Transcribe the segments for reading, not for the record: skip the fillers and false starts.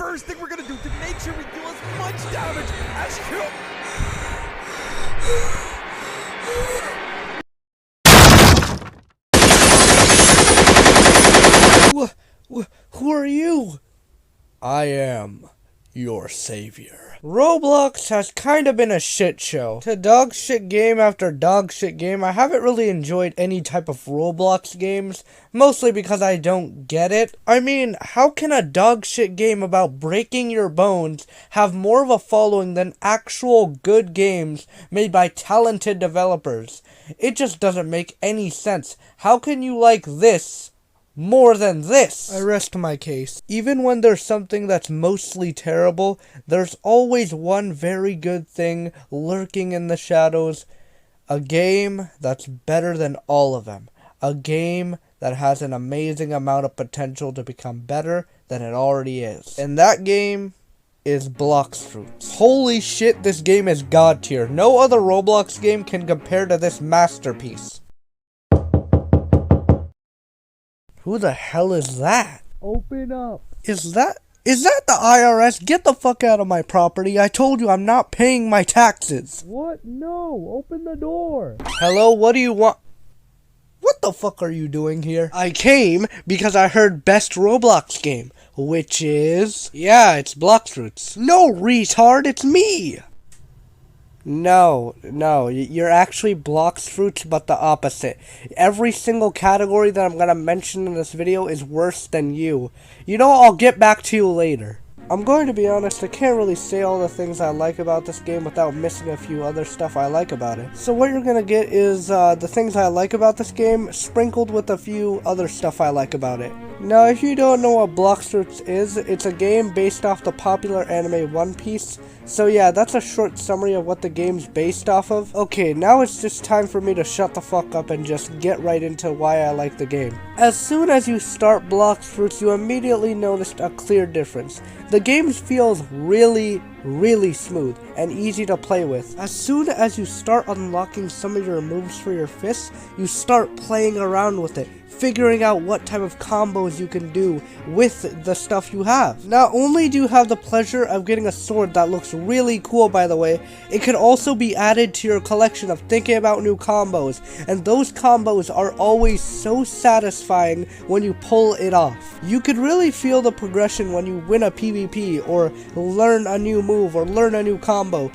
first thing we're gonna do to make sure we deal as much damage as Who are you? I am your savior. Roblox has kind of been a shit show. To dog shit game after dog shit game, I haven't really enjoyed any type of Roblox games, mostly because I don't get it. I mean, how can a dog shit game about breaking your bones have more of a following than actual good games made by talented developers? It just doesn't make any sense. How can you like this more than this? I rest my case. Even when there's something that's mostly terrible, there's always one very good thing lurking in the shadows. A game that's better than all of them. A game that has an amazing amount of potential to become better than it already is. And that game is Blox. Holy shit, this game is god tier. No other Roblox game can compare to this masterpiece. Who the hell is that? Open up. Is that the IRS? Get the fuck out of my property. I told you I'm not paying my taxes. What? No, open the door. Hello, what do you want? What the fuck are you doing here? I came because I heard best Roblox game, which is... yeah, it's Blox. No, retard, it's me! No, you're actually Blox, but the opposite. Every single category that I'm gonna mention in this video is worse than you. You know, I'll get back to you later. I'm going to be honest, I can't really say all the things I like about this game without missing a few other stuff I like about it. So what you're gonna get is the things I like about this game, sprinkled with a few other stuff I like about it. Now, if you don't know what Blox is, it's a game based off the popular anime One Piece. So yeah, that's a short summary of what the game's based off of. Okay, now it's just time for me to shut the fuck up and just get right into why I like the game. As soon as you start Blox, you immediately noticed a clear difference. The game feels really smooth and easy to play with. As soon as you start unlocking some of your moves for your fists, you start playing around with it, figuring out what type of combos you can do with the stuff you have. Not only do you have the pleasure of getting a sword that looks really cool, by the way, it can also be added to your collection of thinking about new combos, and those combos are always so satisfying when you pull it off. You could really feel the progression when you win a PvP or learn a new move or learn a new combo.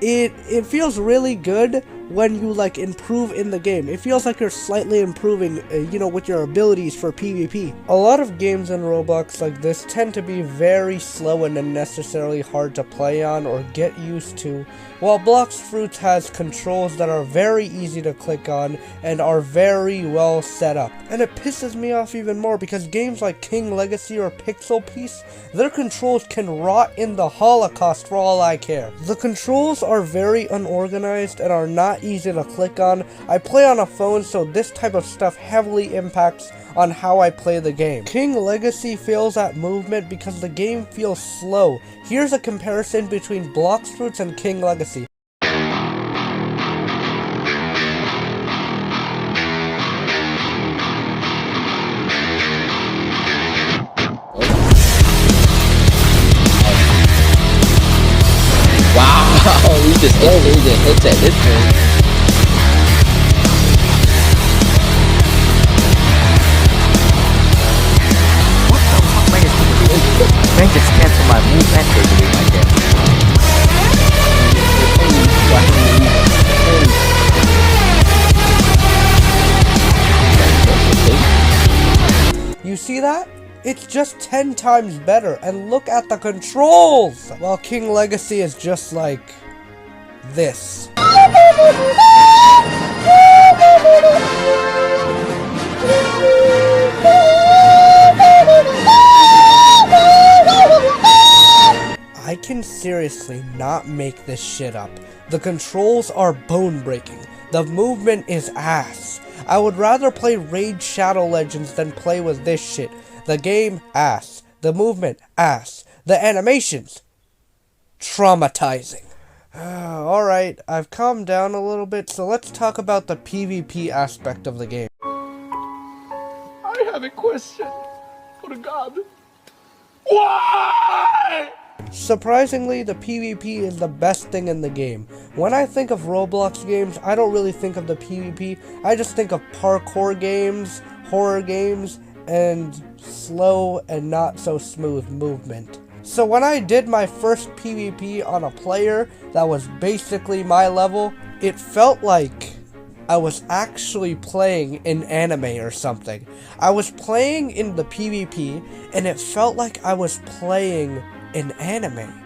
It feels really good when you like improve in the game. It feels like you're slightly improving, with your abilities for PvP. A lot of games in Roblox like this tend to be very slow and unnecessarily hard to play on or get used to, while Blox has controls that are very easy to click on and are very well set up. And it pisses me off even more because games like King Legacy or Pixel Piece, their controls can rot in the Holocaust for all I care. The controls are very unorganized and are not easy to click on. I play on a phone, so this type of stuff heavily impacts on how I play the game. King Legacy fails at movement because the game feels slow. Here's a comparison between Blox and King Legacy. Wow, we just hit that this turn. What the fuck, man, just cancel my move and take away my You see that? It's just 10 times better, and look at the controls! While King Legacy is just like this. I can seriously not make this shit up. The controls are bone-breaking. The movement is ass. I would rather play Raid Shadow Legends than play with this shit. The game, ass. The movement, ass. The animations, traumatizing. Alright, I've calmed down a little bit, so let's talk about the PvP aspect of the game. I have a question for God. Why? Surprisingly, the PvP is the best thing in the game. When I think of Roblox games, I don't really think of the PvP. I just think of parkour games, horror games, and slow and not so smooth movement. So when I did my first PvP on a player that was basically my level, it felt like I was actually playing an anime or something. I was playing in the PvP and it felt like I was playing an anime.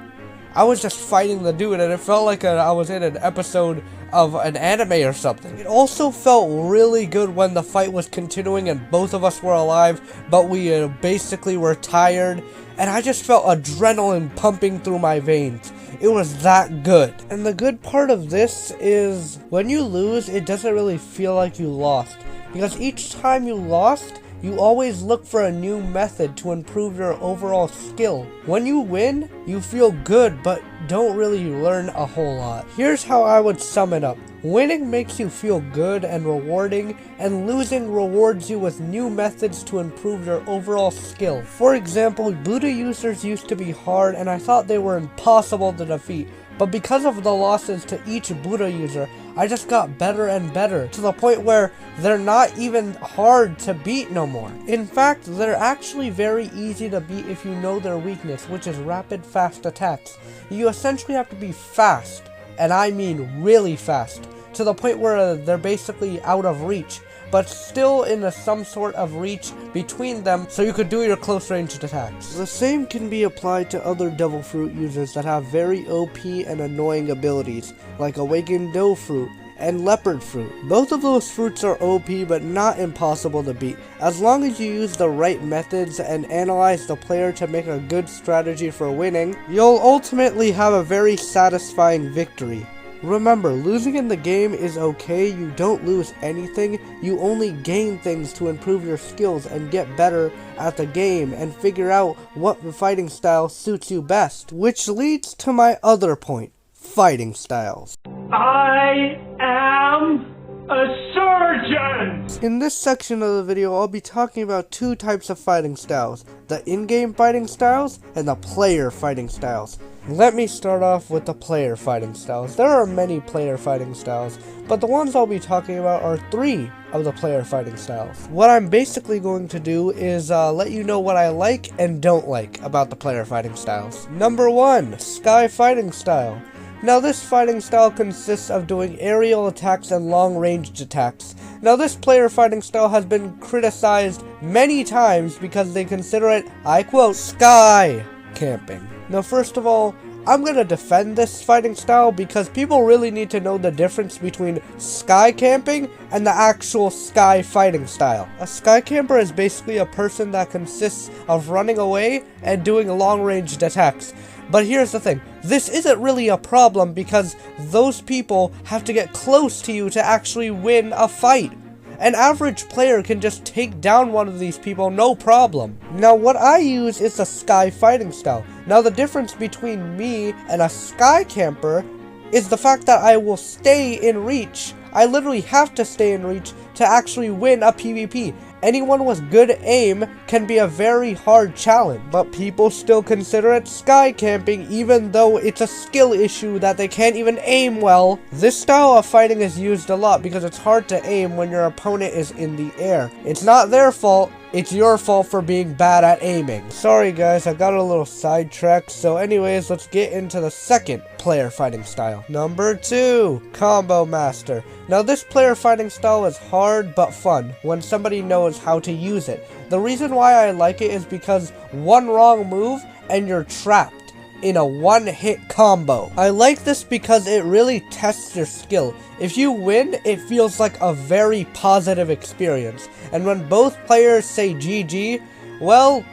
I was just fighting the dude and it felt like I was in an episode of an anime or something. It also felt really good when the fight was continuing and both of us were alive, but we basically were tired, and I just felt adrenaline pumping through my veins. It was that good. And the good part of this is when you lose, it doesn't really feel like you lost, because each time you lost, you always look for a new method to improve your overall skill. When you win, you feel good, but don't really learn a whole lot. Here's how I would sum it up. Winning makes you feel good and rewarding, and losing rewards you with new methods to improve your overall skill. For example, Buddha users used to be hard and I thought they were impossible to defeat, but because of the losses to each Buddha user, I just got better and better, to the point where they're not even hard to beat no more. In fact, they're actually very easy to beat if you know their weakness, which is rapid, fast attacks. You essentially have to be fast, and I mean really fast, to the point where they're basically out of reach, but still in some sort of reach between them, so you could do your close ranged attacks. The same can be applied to other Devil Fruit users that have very OP and annoying abilities, like Awakened Dough Fruit and Leopard Fruit. Both of those fruits are OP but not impossible to beat, as long as you use the right methods and analyze the player to make a good strategy for winning. You'll ultimately have a very satisfying victory. Remember, losing in the game is okay. You don't lose anything, you only gain things to improve your skills and get better at the game and figure out what fighting style suits you best. Which leads to my other point, fighting styles. I am a surgeon! In this section of the video, I'll be talking about two types of fighting styles, the in-game fighting styles and the player fighting styles. Let me start off with the player fighting styles. There are many player fighting styles, but the ones I'll be talking about are 3 of the player fighting styles. What I'm basically going to do is let you know what I like and don't like about the player fighting styles. Number 1, Sky Fighting Style. Now this fighting style consists of doing aerial attacks and long-ranged attacks. Now this player fighting style has been criticized many times because they consider it, I quote, sky camping. Now first of all, I'm going to defend this fighting style because people really need to know the difference between sky camping and the actual sky fighting style. A sky camper is basically a person that consists of running away and doing long-ranged attacks. But here's the thing, this isn't really a problem because those people have to get close to you to actually win a fight. An average player can just take down one of these people, no problem. Now what I use is the sky fighting style. Now the difference between me and a sky camper is the fact that I will stay in reach. I literally have to stay in reach to actually win a PvP. Anyone with good aim can be a very hard challenge, but people still consider it sky camping even though it's a skill issue that they can't even aim well. This style of fighting is used a lot because it's hard to aim when your opponent is in the air. It's not their fault, it's your fault for being bad at aiming. Sorry guys, I got a little sidetracked, so anyways, let's get into the second player fighting style. Number 2, Combo Master. Now this player fighting style is hard but fun when somebody knows how to use it. The reason why I like it is because one wrong move and you're trapped in a one-hit combo. I like this because it really tests your skill. If you win, it feels like a very positive experience. And when both players say GG, well,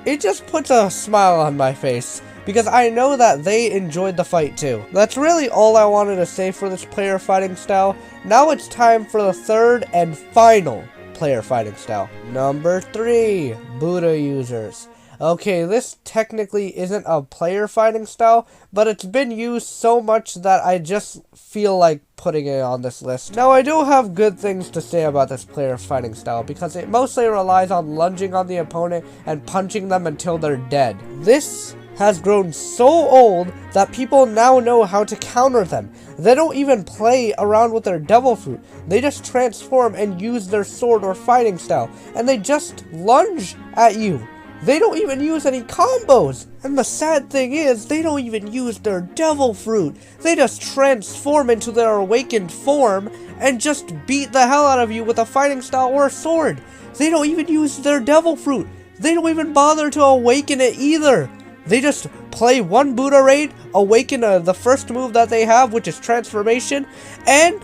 it just puts a smile on my face, because I know that they enjoyed the fight too. That's really all I wanted to say for this player fighting style. Now it's time for the third and final player fighting style. Number 3, Buddha users. Okay, this technically isn't a player fighting style, but it's been used so much that I just feel like putting it on this list. Now, I do have good things to say about this player fighting style, because it mostly relies on lunging on the opponent and punching them until they're dead. This has grown so old that people now know how to counter them. They don't even play around with their devil fruit. They just transform and use their sword or fighting style, and they just lunge at you. They don't even use any combos. And the sad thing is, they don't even use their devil fruit. They just transform into their awakened form and just beat the hell out of you with a fighting style or a sword. They don't even use their devil fruit. They don't even bother to awaken it either. They just play one Buddha raid, awaken the first move that they have, which is transformation, and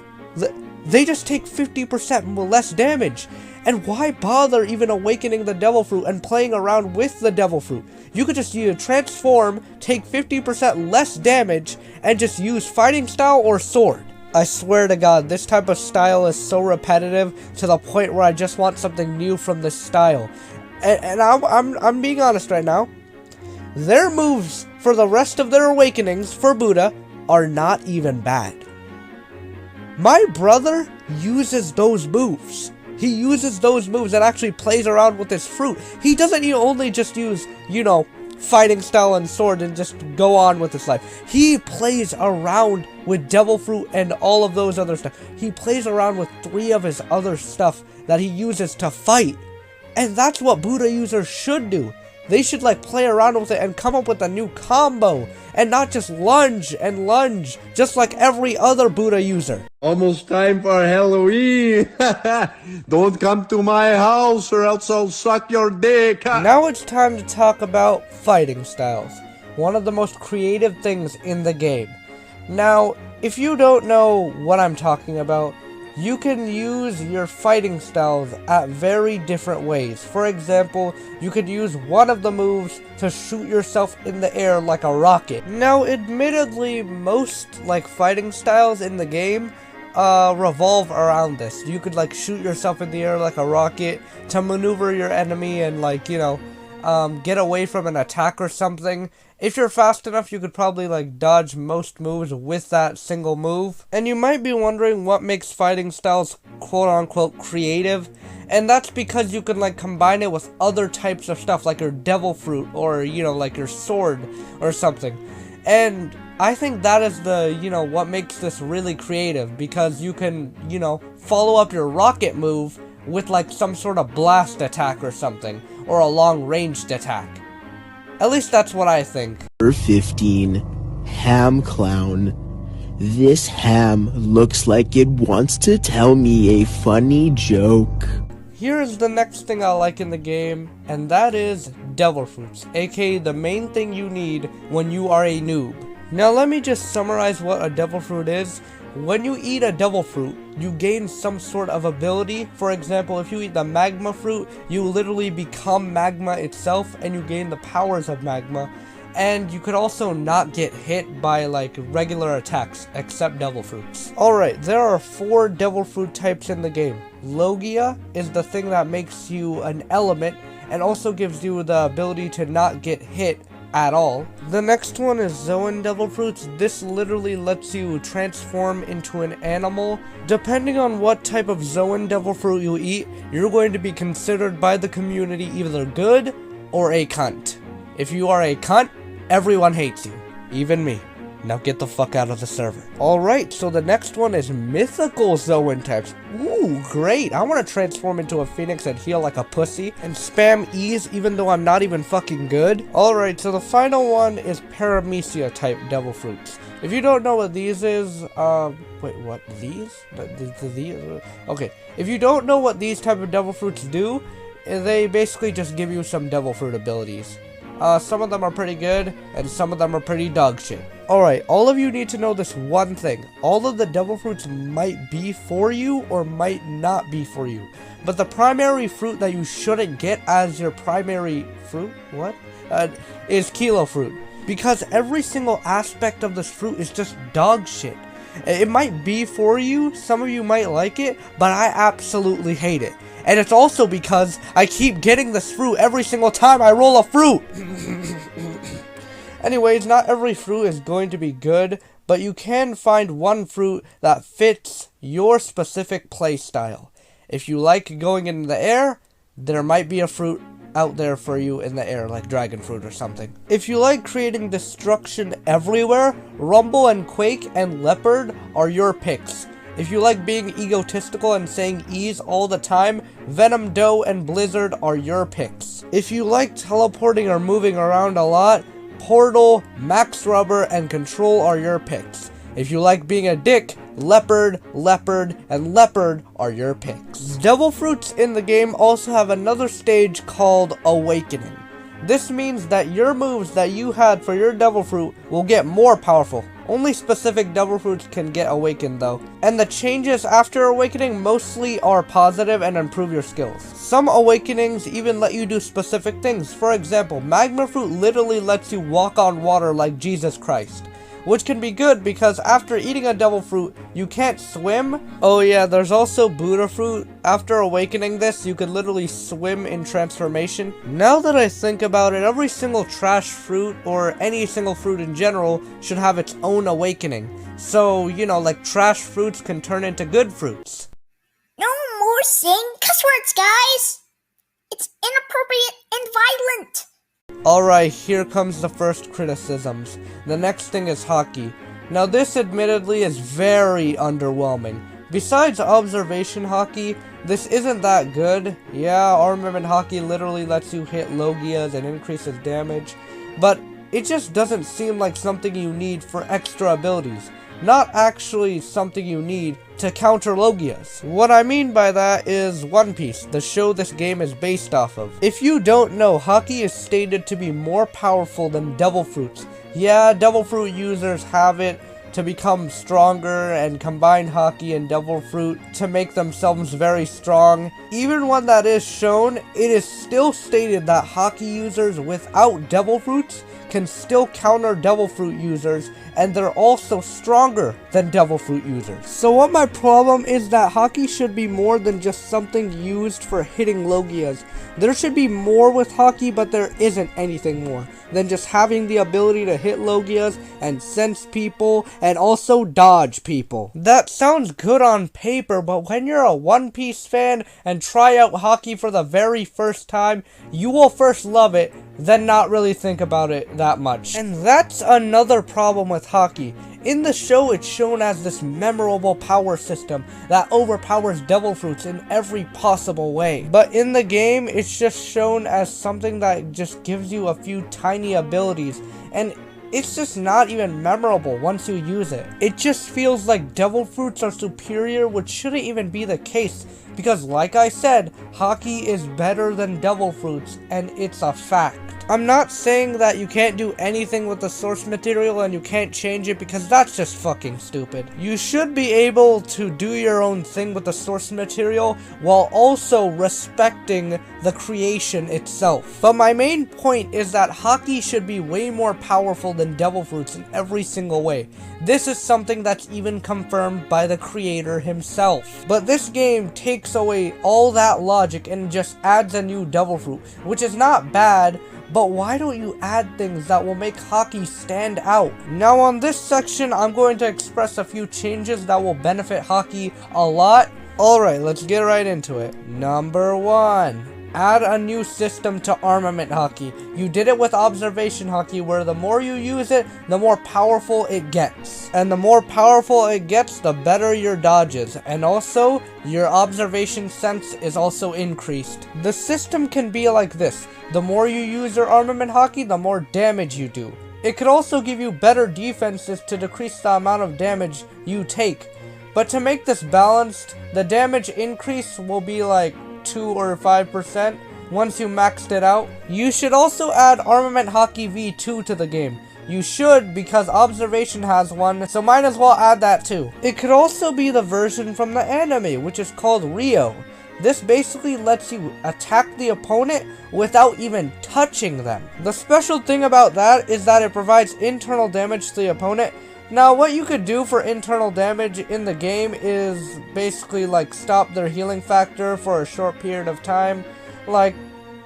they just take 50% less damage. And why bother even awakening the devil fruit and playing around with the devil fruit? You could just either transform, take 50% less damage, and just use fighting style or sword. I swear to God, this type of style is so repetitive to the point where I just want something new from this style. And I'm being honest right now. Their moves for the rest of their awakenings for Buddha are not even bad. My brother uses those moves. He uses those moves and actually plays around with his fruit. He doesn't only just use, fighting style and sword and just go on with his life. He plays around with devil fruit and all of those other stuff. He plays around with 3 of his other stuff that he uses to fight. And that's what Buddha users should do. They should play around with it and come up with a new combo and not just lunge and lunge just like every other Buddha user. Almost time for Halloween. Don't come to my house or else I'll suck your dick. Now it's time to talk about fighting styles, one of the most creative things in the game. Now, if you don't know what I'm talking about, you can use your fighting styles at very different ways. For example, you could use one of the moves to shoot yourself in the air like a rocket. Now, admittedly, most fighting styles in the game revolve around this. You could shoot yourself in the air like a rocket to maneuver your enemy and get away from an attack or something. If you're fast enough, you could probably dodge most moves with that single move. And you might be wondering what makes fighting styles quote-unquote creative. And that's because you can combine it with other types of stuff like your devil fruit or your sword or something. And I think that is what makes this really creative, because you can follow up your rocket move with some sort of blast attack or something, or a long ranged attack. At least that's what I think. Number 15, Ham Clown. This ham looks like it wants to tell me a funny joke. Here's the next thing I like in the game, and that is devil fruits, aka the main thing you need when you are a noob. Now let me just summarize what a devil fruit is. When you eat a devil fruit, you gain some sort of ability. For example, if you eat the magma fruit, you literally become magma itself and you gain the powers of magma. And you could also not get hit by regular attacks, except devil fruits. Alright, there are 4 devil fruit types in the game. Logia is the thing that makes you an element and also gives you the ability to not get hit at all. The next one is Zoan devil fruits. This literally lets you transform into an animal. Depending on what type of Zoan devil fruit you eat, you're going to be considered by the community either good or a cunt. If you are a cunt, everyone hates you, even me. Now get the fuck out of the server. Alright, so the next one is mythical Zoan types. Ooh, great. I want to transform into a phoenix and heal like a pussy and spam E's even though I'm not even fucking good. Alright, so the final one is paramecia type devil fruits. If you don't know what these is, wait, what? These? These? Okay, if you don't know what these type of devil fruits do, they basically just give you some devil fruit abilities. Some of them are pretty good, and some of them are pretty dog shit. Alright, all of you need to know this one thing. All of the devil fruits might be for you, or might not be for you. But the primary fruit that you shouldn't get as your primary fruit, is kilo fruit. Because every single aspect of this fruit is just dog shit. It might be for you, some of you might like it, but I absolutely hate it. And it's also because I keep getting this fruit every single time I roll a fruit. Anyways, not every fruit is going to be good, but you can find one fruit that fits your specific play style. If you like going in the air, there might be a fruit out there for you in the air, like dragon fruit or something. If you like creating destruction everywhere, Rumble and Quake and Leopard are your picks. If you like being egotistical and saying ease all the time, Venom Doe and Blizzard are your picks. If you like teleporting or moving around a lot, Portal, Max Rubber, and Control are your picks. If you like being a dick, Leopard, and Leopard are your picks. Devil Fruits in the game also have another stage called Awakening. This means that your moves that you had for your Devil Fruit will get more powerful. Only specific Devil Fruits can get awakened though. And the changes after Awakening mostly are positive and improve your skills. Some Awakenings even let you do specific things. For example, Magma Fruit literally lets you walk on water like Jesus Christ. Which can be good because after eating a Devil Fruit, you can't swim. Oh yeah, there's also Buddha Fruit. After awakening this, you could literally swim in transformation. Now that I think about it, every single trash fruit, or any single fruit in general, should have its own awakening. So, you know, like trash fruits can turn into good fruits. No more saying cuss words, guys! It's inappropriate and violent! Alright, here comes the first criticisms. The next thing is hockey. Now this admittedly is very underwhelming. Besides observation hockey, this isn't that good. Yeah, armament hockey literally lets you hit Logias and increases damage, but it just doesn't seem like something you need for extra abilities. Not actually something you need to counter Logias. What I mean by that is One Piece, the show this game is based off of. If you don't know, hockey is stated to be more powerful than Devil Fruits. Yeah, Devil Fruit users have it to become stronger and combine hockey and Devil Fruit to make themselves very strong. Even when that is shown, it is still stated that hockey users without Devil Fruits can still counter Devil Fruit users, and they're also stronger than Devil Fruit users. So what my problem is that hockey should be more than just something used for hitting Logias. There should be more with hockey, but there isn't anything more than just having the ability to hit Logias and sense people and also dodge people. That sounds good on paper, but when you're a One Piece fan and try out hockey for the very first time, you will first love it, then not really think about it that much. And that's another problem with hockey. In the show, it's shown as this memorable power system that overpowers Devil Fruits in every possible way. But in the game, it's just shown as something that just gives you a few tiny abilities, and it's just not even memorable once you use it. It just feels like Devil Fruits are superior, which shouldn't even be the case, because like I said, hockey is better than Devil Fruits, and it's a fact. I'm not saying that you can't do anything with the source material and you can't change it, because that's just fucking stupid. You should be able to do your own thing with the source material while also respecting the creation itself. But my main point is that hockey should be way more powerful than Devil Fruits in every single way. This is something that's even confirmed by the creator himself. But this game takes away all that logic and just adds a new Devil Fruit, which is not bad, but why don't you add things that will make hockey stand out? Now on this section, I'm going to express a few changes that will benefit hockey a lot. Alright, let's get right into it. Number 1. Add a new system to armament hockey. You did it with observation hockey, where the more you use it, the more powerful it gets. And the more powerful it gets, the better your dodges. And also, your observation sense is also increased. The system can be like this. The more you use your armament hockey, the more damage you do. It could also give you better defenses to decrease the amount of damage you take. But to make this balanced, the damage increase will be like 2 or 5% once you maxed it out. You should also add Armament Hockey V2 to the game. You should, because Observation has one, so might as well add that too. It could also be the version from the anime, which is called Rio. This basically lets you attack the opponent without even touching them. The special thing about that is that it provides internal damage to the opponent Now, what you could do for internal damage in the game is basically like stop their healing factor for a short period of time, like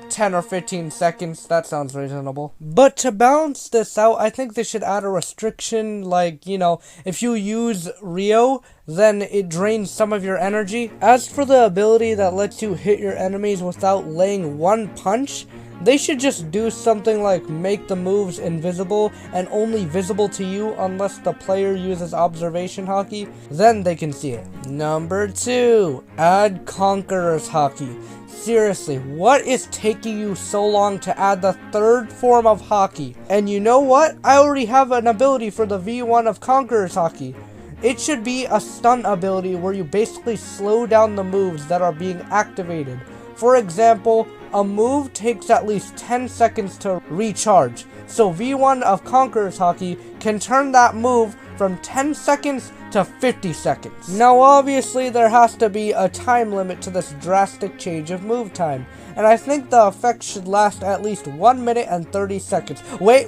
10 or 15 seconds. That sounds reasonable. But to balance this out, I think they should add a restriction, like, you know, if you use Rio, then it drains some of your energy. As for the ability that lets you hit your enemies without laying one punch, they should just do something like make the moves invisible and only visible to you unless the player uses observation hockey, then they can see it. Number 2, add Conqueror's hockey. Seriously, what is taking you so long to add the third form of hockey? And you know what? I already have an ability for the V1 of Conqueror's hockey. It should be a stun ability where you basically slow down the moves that are being activated. For example, a move takes at least 10 seconds to recharge, so V1 of Conqueror's hockey can turn that move from 10 seconds to 50 seconds. Now obviously there has to be a time limit to this drastic change of move time, and I think the effect should last at least 1 minute and 30 seconds. Wait,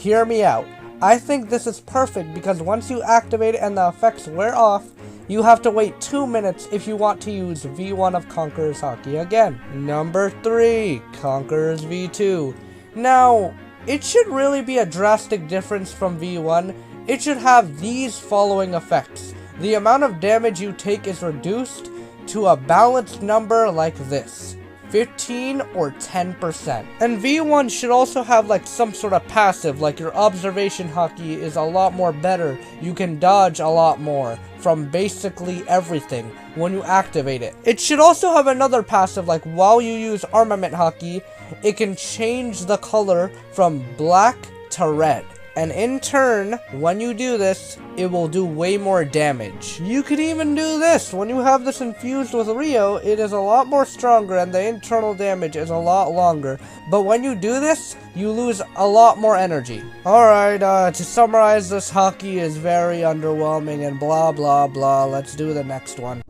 hear me out. I think this is perfect because once you activate it and the effects wear off, you have to wait 2 minutes if you want to use V1 of Conqueror's hockey again. Number 3, Conqueror's V2. Now, it should really be a drastic difference from V1. It should have these following effects. The amount of damage you take is reduced to a balanced number like this. 15 or 10%. And V1 should also have like some sort of passive, like your observation hockey is a lot more better. You can dodge a lot more from basically everything when you activate it. It should also have another passive, like while you use armament hockey, it can change the color from black to red. And in turn, when you do this, it will do way more damage. You could even do this. When you have this infused with Rio, it is a lot more stronger and the internal damage is a lot longer. But when you do this, you lose a lot more energy. Alright, to summarize, this hockey is very underwhelming and blah blah blah. Let's do the next one.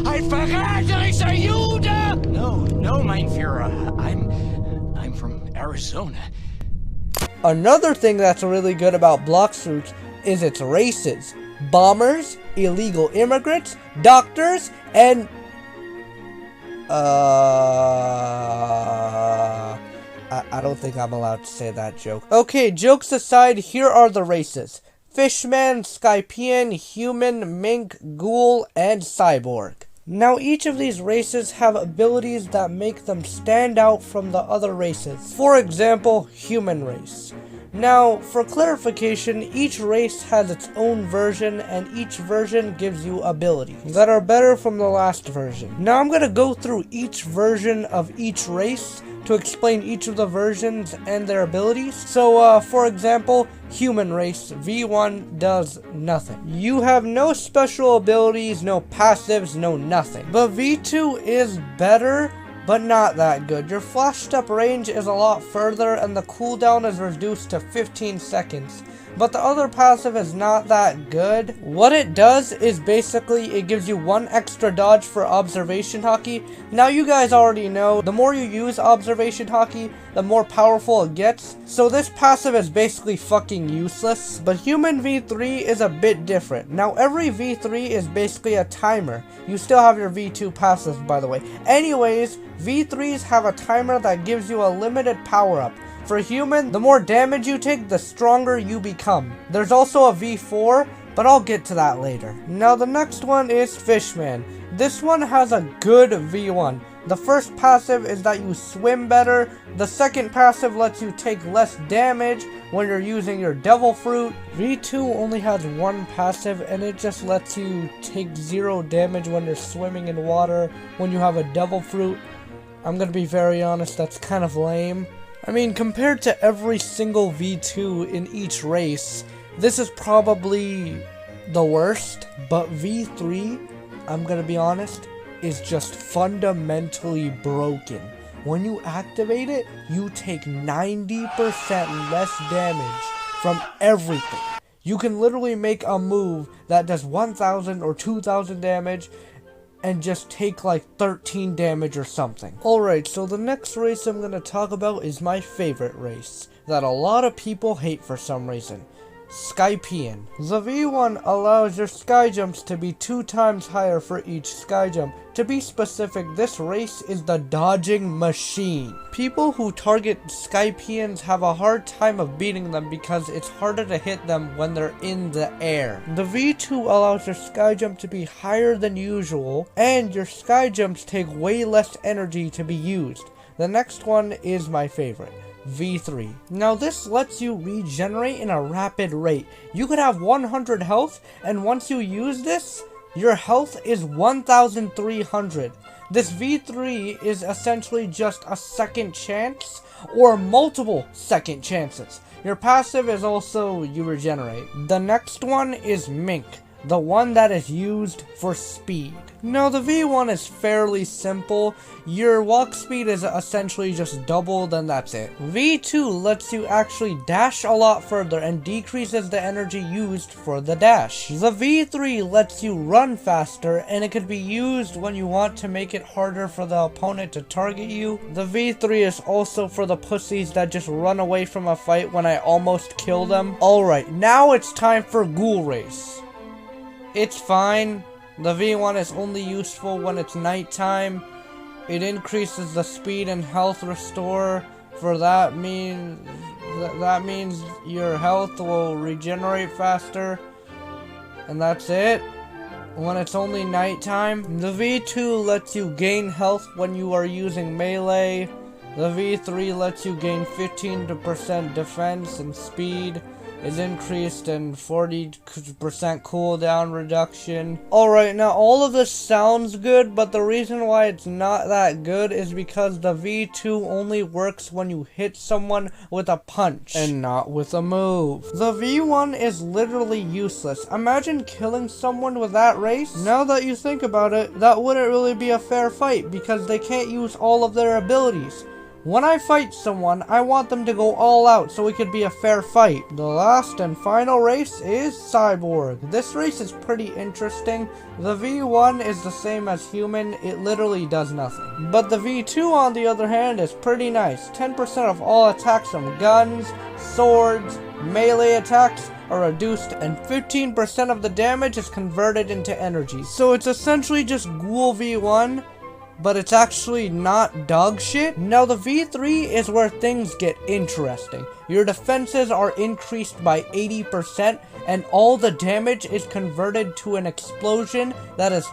I forgot ich a Jude! No, mein Führer. I'm from Arizona. Another thing that's really good about blox fruits is its races. Bombers, illegal immigrants, doctors, and I don't think I'm allowed to say that joke. Okay, jokes aside, here are the races. Fishman, Skypian, Human, Mink, Ghoul, and Cyborg. Now each of these races have abilities that make them stand out from the other races. For example, Human race. Now, for clarification, each race has its own version and each version gives you abilities that are better from the last version. Now I'm gonna go through each version of each race to explain each of the versions and their abilities. So, for example, Human race, V1 does nothing. You have no special abilities, no passives, no nothing. But V2 is better, but not that good. Your flash step range is a lot further and the cooldown is reduced to 15 seconds. But the other passive is not that good. What it does is basically it gives you 1 extra dodge for observation hockey. Now you guys already know, the more you use observation hockey, the more powerful it gets. So this passive is basically fucking useless. But Human V3 is a bit different. Now every V3 is basically a timer. You still have your V2 passive, by the way. Anyways, V3s have a timer that gives you a limited power up. For Human, the more damage you take, the stronger you become. There's also a V4, but I'll get to that later. Now the next one is Fishman. This one has a good V1. The first passive is that you swim better. The second passive lets you take less damage when you're using your Devil Fruit. V2 only has 1 passive and it just lets you take 0 damage when you're swimming in water when you have a Devil Fruit. I'm gonna be very honest, that's kind of lame. I mean, compared to every single V2 in each race, this is probably the worst. But V3, I'm gonna be honest, is just fundamentally broken. When you activate it, you take 90% less damage from everything. You can literally make a move that does 1000 or 2000 damage and just take like 13 damage or something. Alright, so the next race I'm gonna talk about is my favorite race that a lot of people hate for some reason. Skypean. The V1 allows your sky jumps to be 2 times higher for each sky jump. To be specific, this race is the dodging machine. People who target Skypeans have a hard time of beating them because it's harder to hit them when they're in the air. The V2 allows your sky jump to be higher than usual, and your sky jumps take way less energy to be used. The next one is my favorite. V3. Now this lets you regenerate in a rapid rate. You could have 100 health, and once you use this, your health is 1,300. This V3 is essentially just a second chance or multiple second chances. Your passive is also you regenerate. The next one is Mink, the one that is used for speed. Now the V1 is fairly simple. Your walk speed is essentially just doubled and that's it. V2 lets you actually dash a lot further and decreases the energy used for the dash. The V3 lets you run faster and it could be used when you want to make it harder for the opponent to target you. The V3 is also for the pussies that just run away from a fight when I almost kill them. Alright, now it's time for Ghoul Race. It's fine. The V1 is only useful when it's nighttime. It increases the speed and health restore. For that means your health will regenerate faster. And that's it. When it's only nighttime. The V2 lets you gain health when you are using melee. The V3 lets you gain 15% defense and speed is increased and 40% cooldown reduction. Alright, now all of this sounds good, but the reason why it's not that good is because the V2 only works when you hit someone with a punch and not with a move. The V1 is literally useless. Imagine killing someone with that race. Now that you think about it, that wouldn't really be a fair fight because they can't use all of their abilities. When I fight someone, I want them to go all out so it could be a fair fight. The last and final race is Cyborg. This race is pretty interesting. The V1 is the same as human, it literally does nothing. But the V2 on the other hand is pretty nice. 10% of all attacks from guns, swords, melee attacks are reduced and 15% of the damage is converted into energy. So it's essentially just Ghoul V1. But it's actually not dog shit. Now the V3 is where things get interesting. Your defenses are increased by 80% and all the damage is converted to an explosion that is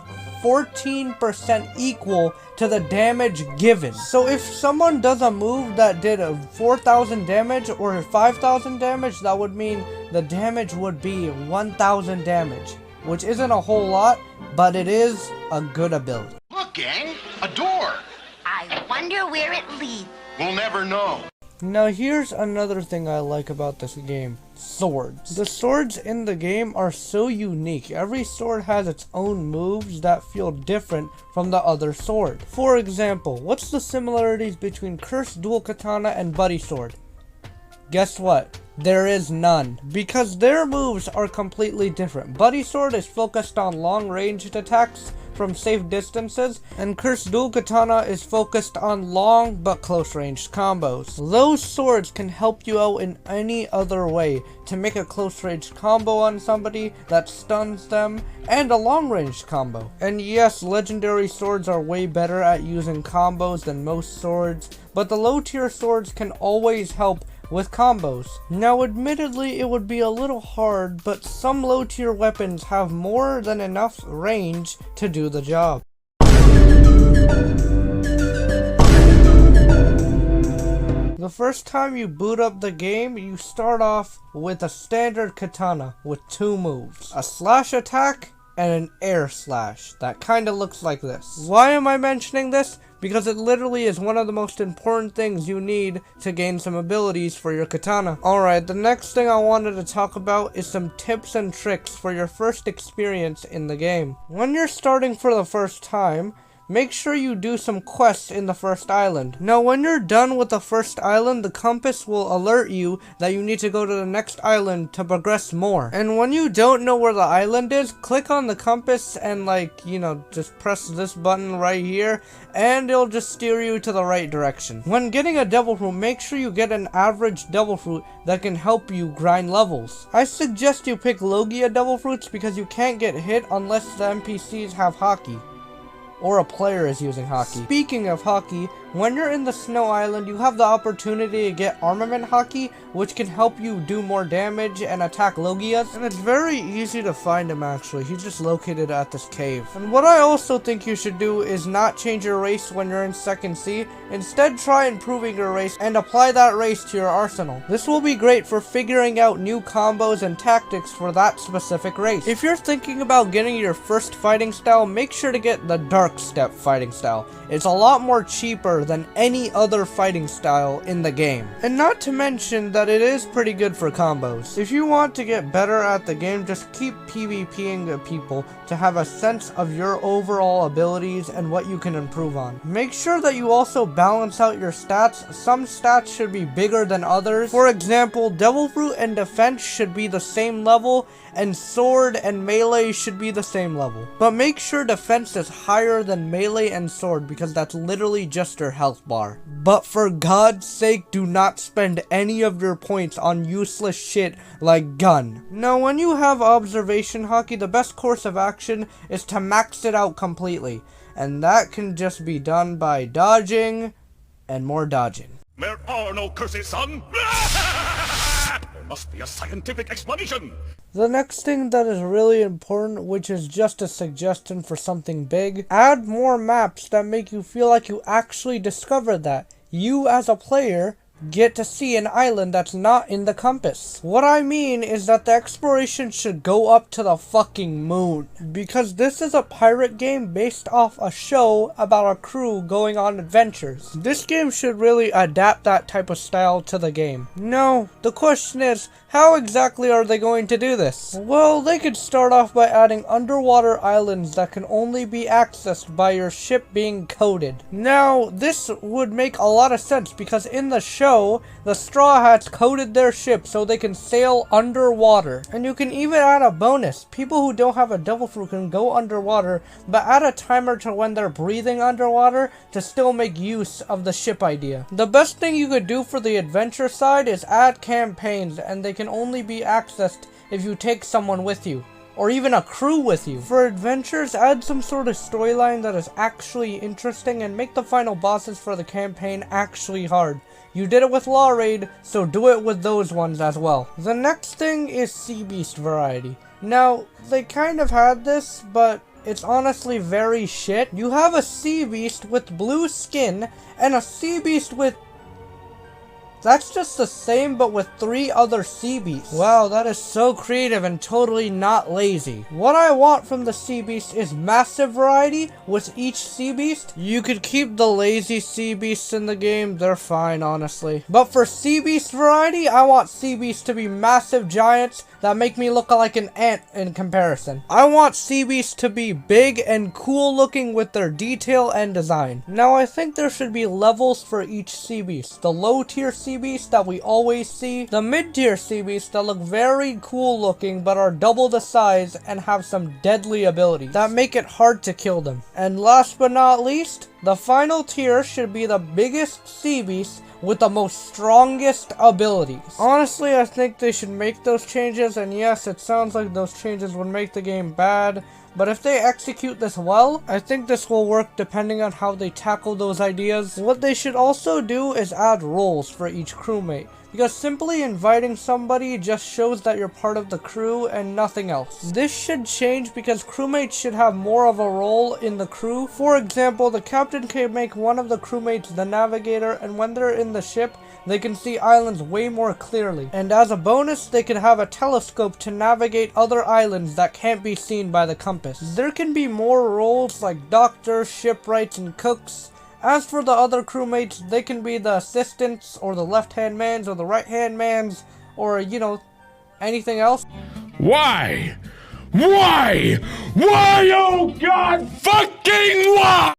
14% equal to the damage given. So if someone does a move that did 4,000 damage or 5,000 damage, that would mean the damage would be 1,000 damage, which isn't a whole lot, but it is a good ability. Look, gang, a door. I wonder where it leads. We'll never know. Now here's another thing I like about this game. Swords. The swords in the game are so unique. Every sword has its own moves that feel different from the other sword. For example, what's the similarities between Cursed Dual Katana and Buddy Sword? Guess what? There is none. Because their moves are completely different. Buddy Sword is focused on long-ranged attacks from safe distances, and Cursed Dual Katana is focused on long but close-ranged combos. Those swords can help you out in any other way to make a close-ranged combo on somebody that stuns them, and a long-range combo. And yes, legendary swords are way better at using combos than most swords, but the low-tier swords can always help with combos. Now admittedly it would be a little hard, but some low tier weapons have more than enough range to do the job. The first time you boot up the game, you start off with a standard katana with 2 moves. A slash attack and an air slash that kinda looks like this. Why am I mentioning this? Because it literally is one of the most important things you need to gain some abilities for your katana. Alright, the next thing I wanted to talk about is some tips and tricks for your first experience in the game. When you're starting for the first time, make sure you do some quests in the first island. Now when you're done with the first island, the compass will alert you that you need to go to the next island to progress more. And when you don't know where the island is, click on the compass and just press this button right here and it'll just steer you to the right direction. When getting a devil fruit, make sure you get an average devil fruit that can help you grind levels. I suggest you pick Logia devil fruits because you can't get hit unless the NPCs have hockey or a player is using hockey. Speaking of hockey, when you're in the snow island, you have the opportunity to get armament hockey, which can help you do more damage and attack Logias. And it's very easy to find him actually. He's just located at this cave. And what I also think you should do is not change your race when you're in second C. Instead, try improving your race and apply that race to your arsenal. This will be great for figuring out new combos and tactics for that specific race. If you're thinking about getting your first fighting style, make sure to get the Dark Step fighting style. It's a lot more cheaper than any other fighting style in the game. And not to mention that it is pretty good for combos. If you want to get better at the game, just keep PvPing people to have a sense of your overall abilities and what you can improve on. Make sure that you also balance out your stats. Some stats should be bigger than others. For example, Devil Fruit and Defense should be the same level, and Sword and Melee should be the same level. But make sure Defense is higher than Melee and Sword because that's literally just your health bar. But for God's sake, do not spend any of your points on useless shit like gun. Now when you have observation hockey, the best course of action is to max it out completely. And that can just be done by dodging and more dodging. There are no curses, son! There must be a scientific explanation! The next thing that is really important, which is just a suggestion for something big, add more maps that make you feel like you actually discovered that. You as a player get to see an island that's not in the compass. What I mean is that the exploration should go up to the fucking moon. Because this is a pirate game based off a show about a crew going on adventures. This game should really adapt that type of style to the game. No, the question is, how exactly are they going to do this? Well, they could start off by adding underwater islands that can only be accessed by your ship being coded. Now, this would make a lot of sense because in the show, the Straw Hats coded their ship so they can sail underwater. And you can even add a bonus. People who don't have a Devil Fruit can go underwater, but add a timer to when they're breathing underwater to still make use of the ship idea. The best thing you could do for the adventure side is add campaigns, and they can only be accessed if you take someone with you, or even a crew with you. For adventures, add some sort of storyline that is actually interesting and make the final bosses for the campaign actually hard. You did it with Law Raid, so do it with those ones as well. The next thing is Sea Beast variety. Now, they kind of had this, but it's honestly very shit. You have a Sea Beast with blue skin and a Sea Beast with... That's just the same but with 3 other sea beasts. Wow, that is so creative and totally not lazy. What I want from the sea beast is massive variety with each sea beast. You could keep the lazy sea beasts in the game, they're fine honestly. But for sea beast variety, I want sea beasts to be massive giants that make me look like an ant in comparison. I want sea beasts to be big and cool looking with their detail and design. Now I think there should be levels for each sea beast. The low tier sea beasts that we always see, the mid tier sea beasts that look very cool looking but are double the size and have some deadly abilities that make it hard to kill them. And last but not least, the final tier should be the biggest sea beast with the most strongest abilities. Honestly, I think they should make those changes, and yes, it sounds like those changes would make the game bad, but if they execute this well, I think this will work depending on how they tackle those ideas. What they should also do is add roles for each crewmate, because simply inviting somebody just shows that you're part of the crew and nothing else. This should change because crewmates should have more of a role in the crew. For example, the captain can make one of the crewmates the navigator, and when they're in the ship, they can see islands way more clearly. And as a bonus, they can have a telescope to navigate other islands that can't be seen by the compass. There can be more roles like doctors, shipwrights, and cooks. As for the other crewmates, they can be the assistants, or the left-hand mans, or the right-hand mans, or, you know, anything else. Why? Why? Why, oh God fucking why?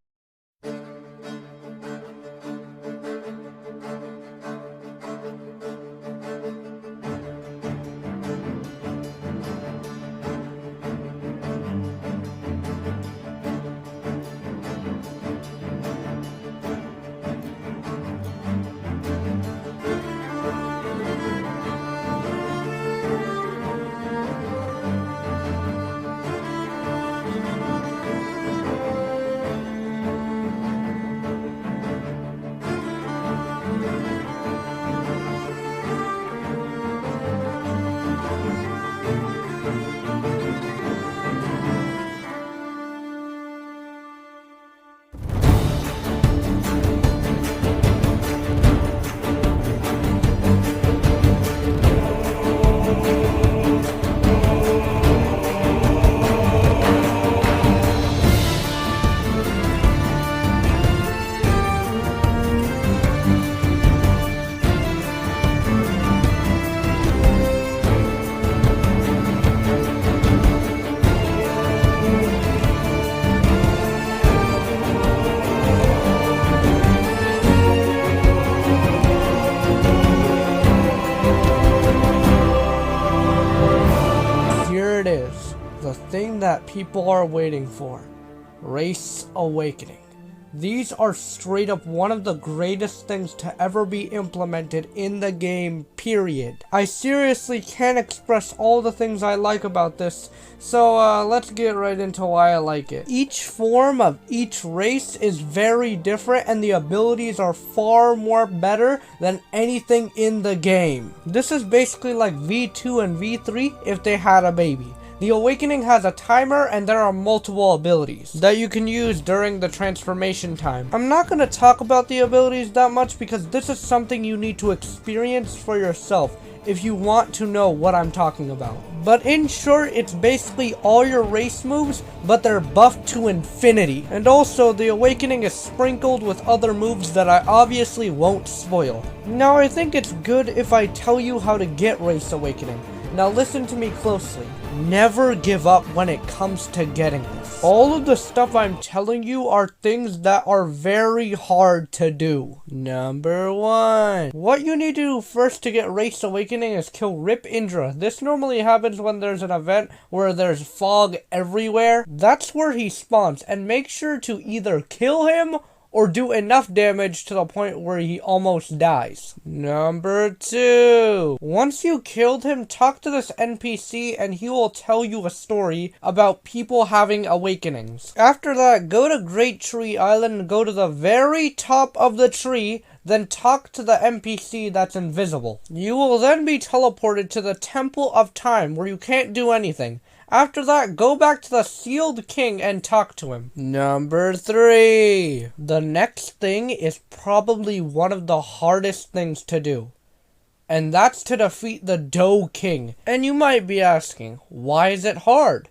thing that people are waiting for. Race Awakening. These are straight up one of the greatest things to ever be implemented in the game, period. I seriously can't express all the things I like about this, so let's get right into why I like it. Each form of each race is very different and the abilities are far more better than anything in the game. This is basically like V2 and V3 if they had a baby. The Awakening has a timer and there are multiple abilities that you can use during the transformation time. I'm not going to talk about the abilities that much because this is something you need to experience for yourself if you want to know what I'm talking about. But in short, it's basically all your race moves, but they're buffed to infinity. And also, the Awakening is sprinkled with other moves that I obviously won't spoil. Now, I think it's good if I tell you how to get Race Awakening. Now listen to me closely. Never give up when it comes to getting this. All of the stuff I'm telling you are things that are very hard to do. Number 1. What you need to do first to get Race Awakening is kill Rip Indra. This normally happens when there's an event where there's fog everywhere. That's where he spawns, and make sure to either kill him or do enough damage to the point where he almost dies. Number 2. Once you killed him, talk to this NPC and he will tell you a story about people having awakenings. After that, go to Great Tree Island and go to the very top of the tree, then talk to the NPC that's invisible. You will then be teleported to the Temple of Time where you can't do anything. After that, go back to the Sealed King and talk to him. Number 3. The next thing is probably one of the hardest things to do. And that's to defeat the Dough King. And you might be asking, why is it hard?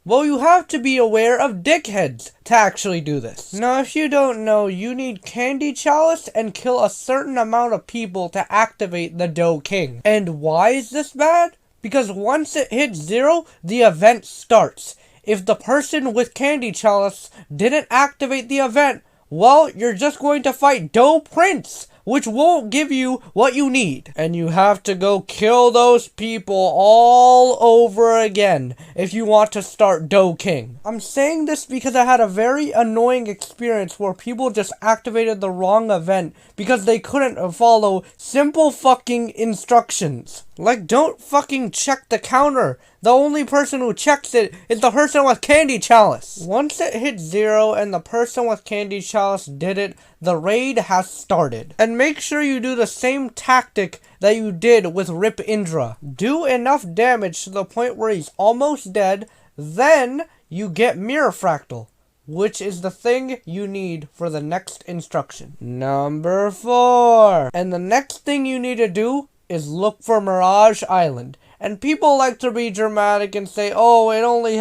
Well, you have to be aware of dickheads to actually do this. Now, if you don't know, you need Candy Chalice and kill a certain amount of people to activate the Dough King. And why is this bad? Because once it hits 0, the event starts. If the person with Candy Chalice didn't activate the event, well, you're just going to fight Dough Prince, which won't give you what you need. And you have to go kill those people all over again if you want to start Dough King. I'm saying this because I had a very annoying experience where people just activated the wrong event because they couldn't follow simple fucking instructions. Like, don't fucking check the counter. The only person who checks it is the person with Candy Chalice. Once it hits 0 and the person with Candy Chalice did it, the raid has started. And make sure you do the same tactic that you did with Rip Indra. Do enough damage to the point where he's almost dead, then you get Mirror Fractal, which is the thing you need for the next instruction. Number 4. And the next thing you need to do is look for Mirage Island. And people like to be dramatic and say, oh, it only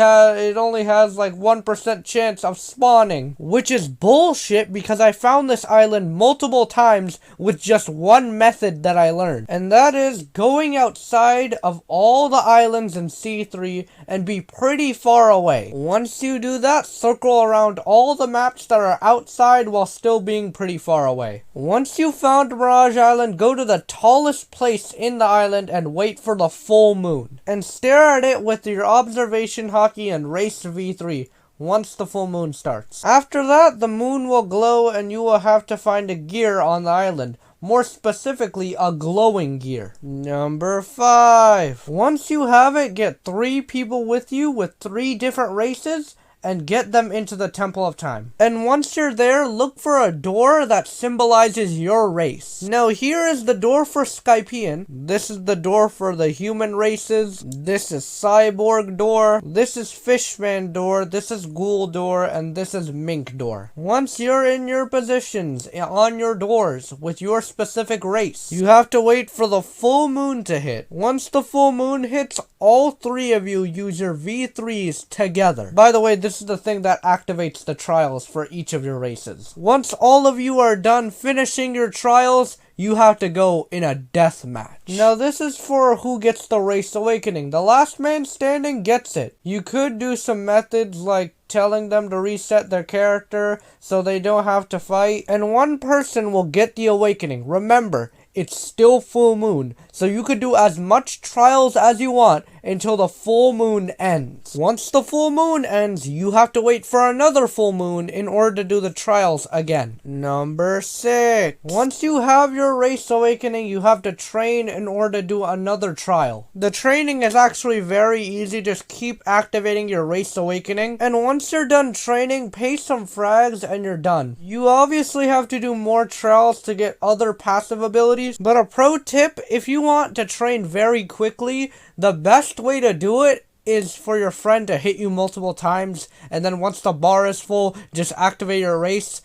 has like 1% chance of spawning. Which is bullshit because I found this island multiple times with just one method that I learned. And that is going outside of all the islands in C3 and be pretty far away. Once you do that, circle around all the maps that are outside while still being pretty far away. Once you found Mirage Island, go to the tallest place in the island and wait for the full moon. And stare at it with your observation hockey and race V3 once the full moon starts. After that, the moon will glow and you will have to find a gear on the island. More specifically, a glowing gear. Number 5. Once you have it, get 3 people with you with 3 different races and get them into the Temple of Time. And once you're there, look for a door that symbolizes your race. Now here is the door for Skypean. This is the door for the human races. This is Cyborg door. This is Fishman door. This is Ghoul door. And this is Mink door. Once you're in your positions on your doors with your specific race, you have to wait for the full moon to hit. Once the full moon hits, all 3 of you use your V3s together. By the way, this is the thing that activates the trials for each of your races. Once all of you are done finishing your trials, you have to go in a death match. Now this is for who gets the Race Awakening. The last man standing gets it. You could do some methods like telling them to reset their character so they don't have to fight, and one person will get the awakening. Remember, it's still full moon, so you could do as much trials as you want until the full moon ends. Once the full moon ends, you have to wait for another full moon in order to do the trials again. Number 6. Once you have your race awakening, you have to train in order to do another trial. The training is actually very easy, just keep activating your race awakening, and once you're done training, pay some frags and you're done. You obviously have to do more trials to get other passive abilities, but a pro tip, if you want to train very quickly, the best way to do it is for your friend to hit you multiple times, and then once the bar is full, just activate your race.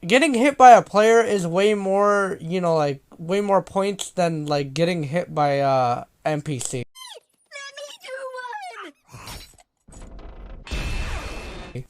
Getting hit by a player is way more, like, way more points than, like, getting hit by a NPC.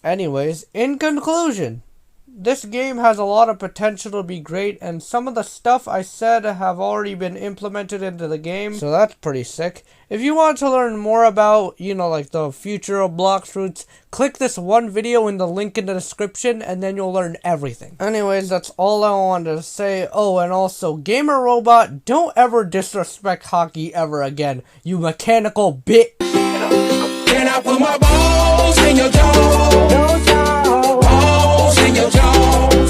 Anyways, in conclusion, this game has a lot of potential to be great, and some of the stuff I said have already been implemented into the game, so that's pretty sick. If you want to learn more about, like the future of blox fruits, click this one video in the link in the description, and then you'll learn everything. Anyways, that's all I wanted to say. Oh, and also, Gamer Robot, don't ever disrespect hockey ever again, you mechanical bit. Can I put my balls in your jaw? Balls in your jaw.